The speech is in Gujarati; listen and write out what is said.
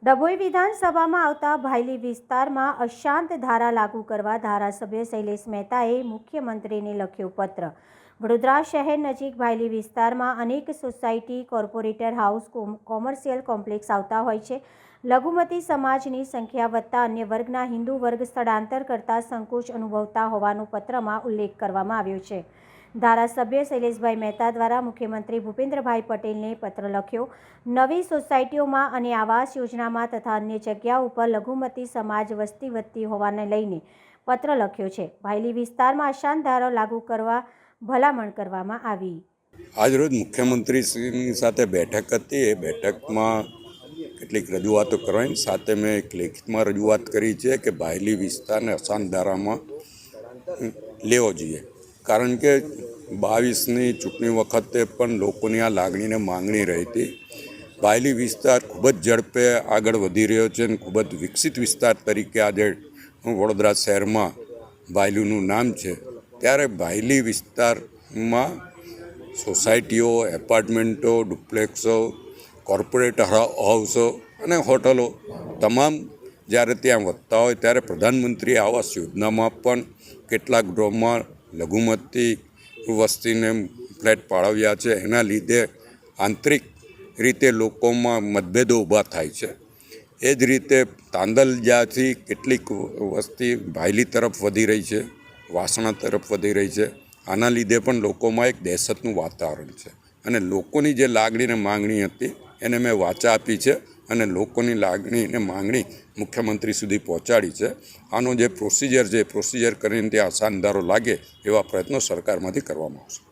ડભોઈ વિધાનસભામાં આવતા ભાયલી વિસ્તારમાં અશાંત ધારા લાગુ કરવા ધારાસભ્ય શૈલેષ મહેતાએ મુખ્યમંત્રીને લખ્યો પત્ર। વડોદરા શહેર નજીક ભાયલી વિસ્તારમાં અનેક society, corporator house, commercial complex આવતા હોય છે। લઘુમતી સમાજની સંખ્યા વધતા અન્ય વર્ગના હિન્દુ વર્ગ સ્થળાંતર કરતા સંકોચ અનુભવતા હોવાનો પત્રમાં ઉલ્લેખ કરવામાં આવ્યો છે। ધારાસભ્ય શૈલેષભાઈ મહેતા દ્વારા મુખ્યમંત્રી ભૂપેન્દ્રભાઈ પટેલને પત્ર લખ્યો। નવી સોસાયટીઓમાં અને આવાસ યોજનામાં તથા અન્ય જગ્યાઓ ઉપર લઘુમતી સમાજ વસ્તી વધતી હોવાને લઈને પત્ર લખ્યો છે। ભાયલી વિસ્તારમાં અશાંત ધારો લાગુ કરવા ભલામણ કરવામાં આવી। આજરોજ મુખ્યમંત્રીશ્રીની સાથે બેઠક હતી। એ બેઠકમાં કેટલીક રજૂઆતો કરવાની સાથે મેં એક લેખિતમાં રજૂઆત કરી છે કે ભાયલી વિસ્તારને અશાંત ધારામાં લેવો જોઈએ, કારણ કે 22ની ચૂંટણી વખતે પણ લોકોની આ લાગણીને માંગણી રહી હતી। ભાયલી વિસ્તાર ખૂબ જ ઝડપે આગળ વધી રહ્યો છે અને ખૂબ જ વિકસિત વિસ્તાર તરીકે આજે વડોદરા શહેરમાં ભાયલીનું નામ છે। ત્યારે ભાયલી વિસ્તારમાં સોસાયટીઓ, એપાર્ટમેન્ટો, ડુપ્લેક્સો, કોર્પોરેટ હાઉસો અને હોટલો તમામ જ્યારે ત્યાં વધતા હોય ત્યારે પ્રધાનમંત્રી આવાસ યોજનામાં પણ કેટલાક ડ્રોમાં લઘુમતી વસ્તીને ફ્લેટ ફાળવ્યા છે। એના લીધે આંતરિક રીતે લોકોમાં મતભેદો ઊભા થાય છે। એ જ રીતે તાંદલજાથી કેટલીક વસ્તી ભાયલી તરફ વધી રહી છે, વાસણા તરફ વધી રહી છે। આના લીધે પણ લોકોમાં એક દહેશતનું વાતાવરણ છે અને લોકોની જે લાગણીને માંગણી હતી એને મેં વાચા આપી છે અને લોકોની લાગણીને માંગણી મુખ્યમંત્રી સુધી પહોંચાડી છે। આનો જે પ્રોસિજર છે એ પ્રોસિજર કરીને ત્યાં અશાંત ધારો લાગે એવા પ્રયત્નો સરકારમાંથી કરવામાં આવશે।